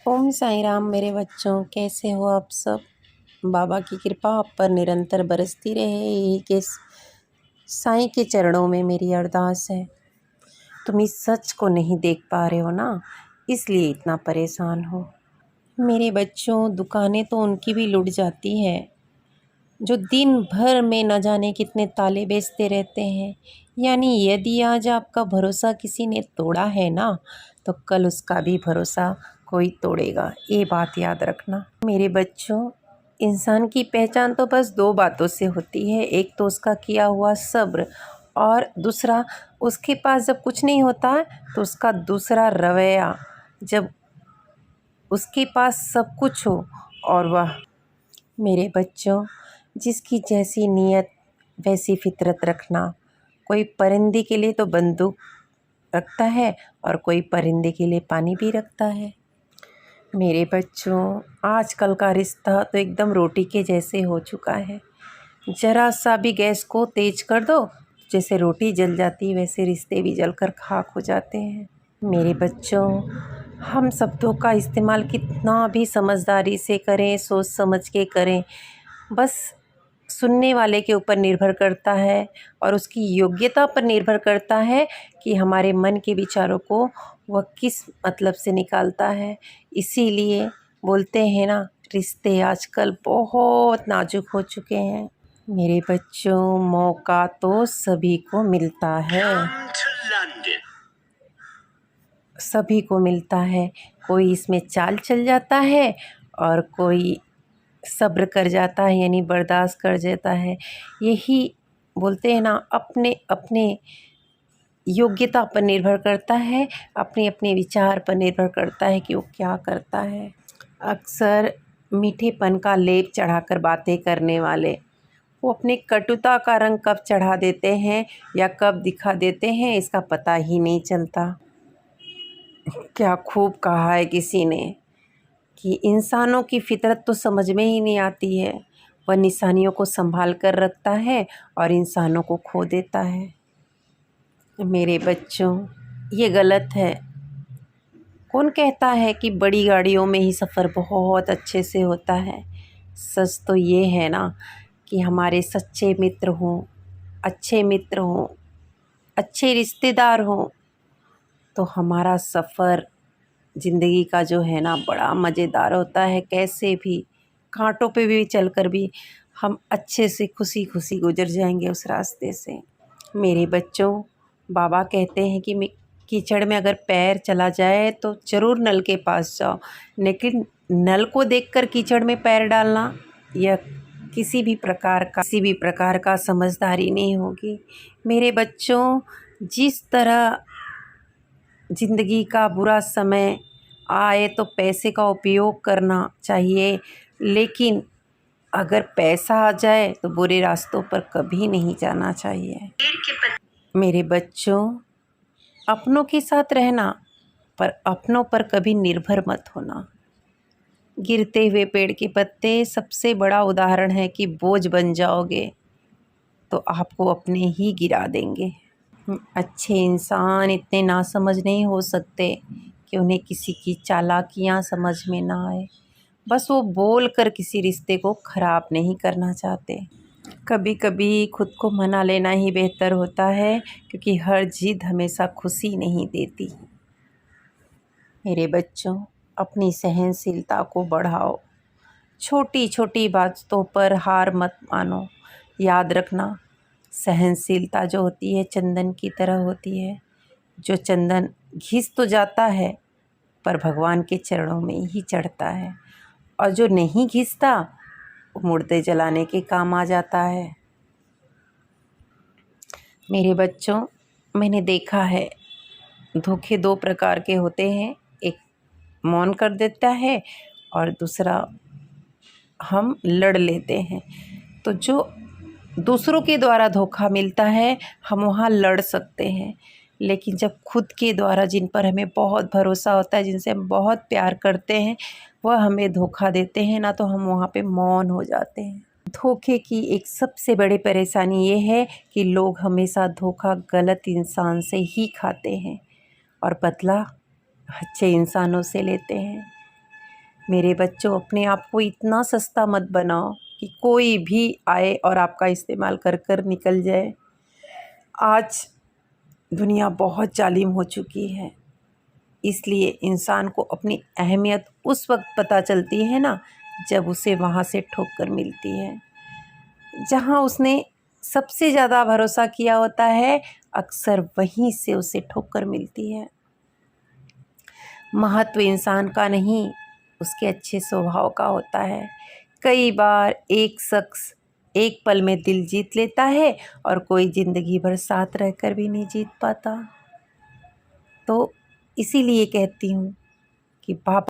ओम साईं राम मेरे बच्चों, कैसे हो आप सब। बाबा की कृपा आप पर निरंतर बरसती रहे, यही के साईं के चरणों में मेरी अरदास है। तुम इस सच को नहीं देख पा रहे हो ना, इसलिए इतना परेशान हो। मेरे बच्चों, दुकानें तो उनकी भी लुट जाती है जो दिन भर में न जाने कितने ताले बेचते रहते हैं। यानी यदि आज आपका भरोसा किसी ने तोड़ा है ना, तो कल उसका भी भरोसा कोई तोड़ेगा। ये बात याद रखना मेरे बच्चों। इंसान की पहचान तो बस दो बातों से होती है, एक तो उसका किया हुआ सब्र, और दूसरा उसके पास जब कुछ नहीं होता तो उसका दूसरा रवैया। जब उसके पास सब कुछ हो और वह, मेरे बच्चों, जिसकी जैसी नीयत वैसी फितरत रखना। कोई परिंदे के लिए तो बंदूक रखता है और कोई परिंदे के लिए पानी भी रखता है। मेरे बच्चों, आजकल का रिश्ता तो एकदम रोटी के जैसे हो चुका है। ज़रा सा भी गैस को तेज कर दो, जैसे रोटी जल जाती वैसे रिश्ते भी जलकर खाक हो जाते हैं। मेरे बच्चों, हम शब्दों का इस्तेमाल कितना भी समझदारी से करें, सोच समझ के करें, बस सुनने वाले के ऊपर निर्भर करता है और उसकी योग्यता पर निर्भर करता है कि हमारे मन के विचारों को वह किस मतलब से निकालता है। इसीलिए बोलते हैं ना, रिश्ते आजकल बहुत नाजुक हो चुके हैं। मेरे बच्चों, मौका तो सभी को मिलता है, सभी को मिलता है। कोई इसमें चाल चल जाता है और कोई सब्र कर जाता है, यानी बर्दाश्त कर जाता है। यही बोलते हैं ना, अपने अपने योग्यता पर निर्भर करता है, अपने अपने विचार पर निर्भर करता है कि वो क्या करता है। अक्सर मीठेपन का लेप चढ़ाकर बातें करने वाले, वो अपने कटुता का रंग कब चढ़ा देते हैं या कब दिखा देते हैं, इसका पता ही नहीं चलता। क्या खूब कहा है किसी ने कि इंसानों की फितरत तो समझ में ही नहीं आती है। वह निशानियों को संभाल कर रखता है और इंसानों को खो देता है। मेरे बच्चों, ये गलत है। कौन कहता है कि बड़ी गाड़ियों में ही सफ़र बहुत अच्छे से होता है। सच तो ये है ना कि हमारे सच्चे मित्र हों, अच्छे मित्र हों, अच्छे रिश्तेदार हों, तो हमारा सफ़र ज़िंदगी का जो है ना, बड़ा मज़ेदार होता है। कैसे भी कांटों पे भी चलकर भी हम अच्छे से खुशी खुशी गुजर जाएंगे उस रास्ते से। मेरे बच्चों, बाबा कहते हैं कि कीचड़ में अगर पैर चला जाए तो ज़रूर नल के पास जाओ, लेकिन नल को देखकर कीचड़ में पैर डालना, यह किसी भी प्रकार का समझदारी नहीं होगी। मेरे बच्चों, जिस तरह ज़िंदगी का बुरा समय आए तो पैसे का उपयोग करना चाहिए, लेकिन अगर पैसा आ जाए तो बुरे रास्तों पर कभी नहीं जाना चाहिए। मेरे बच्चों, अपनों के साथ रहना, पर अपनों पर कभी निर्भर मत होना। गिरते हुए पेड़ के पत्ते सबसे बड़ा उदाहरण है कि बोझ बन जाओगे तो आपको अपने ही गिरा देंगे। अच्छे इंसान इतने नासमझ नहीं हो सकते कि उन्हें किसी की चालाकियाँ समझ में ना आए। बस वो बोल कर किसी रिश्ते को ख़राब नहीं करना चाहते। कभी कभी खुद को मना लेना ही बेहतर होता है, क्योंकि हर जिद हमेशा खुशी नहीं देती। मेरे बच्चों, अपनी सहनशीलता को बढ़ाओ। छोटी छोटी बातों पर हार मत मानो। याद रखना, सहनशीलता जो होती है चंदन की तरह होती है। जो चंदन घिस तो जाता है पर भगवान के चरणों में ही चढ़ता है, और जो नहीं घिसता वो मुर्दे जलाने के काम आ जाता है। मेरे बच्चों, मैंने देखा है, धोखे दो प्रकार के होते हैं। एक मौन कर देता है और दूसरा हम लड़ लेते हैं। तो जो दूसरों के द्वारा धोखा मिलता है, हम वहाँ लड़ सकते हैं, लेकिन जब खुद के द्वारा जिन पर हमें बहुत भरोसा होता है, जिनसे हम बहुत प्यार करते हैं, वह हमें धोखा देते हैं ना, तो हम वहाँ पे मौन हो जाते हैं। धोखे की एक सबसे बड़ी परेशानी ये है कि लोग हमेशा धोखा गलत इंसान से ही खाते हैं और बदला अच्छे इंसानों से लेते हैं। मेरे बच्चों, अपने आप को इतना सस्ता मत बनाओ कि कोई भी आए और आपका इस्तेमाल कर कर निकल जाए। आज दुनिया बहुत जालिम हो चुकी है, इसलिए इंसान को अपनी अहमियत उस वक्त पता चलती है ना, जब उसे वहाँ से ठोकर मिलती है। जहाँ उसने सबसे ज़्यादा भरोसा किया होता है, अक्सर वहीं से उसे ठोकर मिलती है। महत्व इंसान का नहीं, उसके अच्छे स्वभाव का होता है। कई बार एक शख्स एक पल में दिल जीत लेता है और कोई ज़िंदगी भर साथ रहकर भी नहीं जीत पाता। तो इसीलिए कहती हूँ कि पापा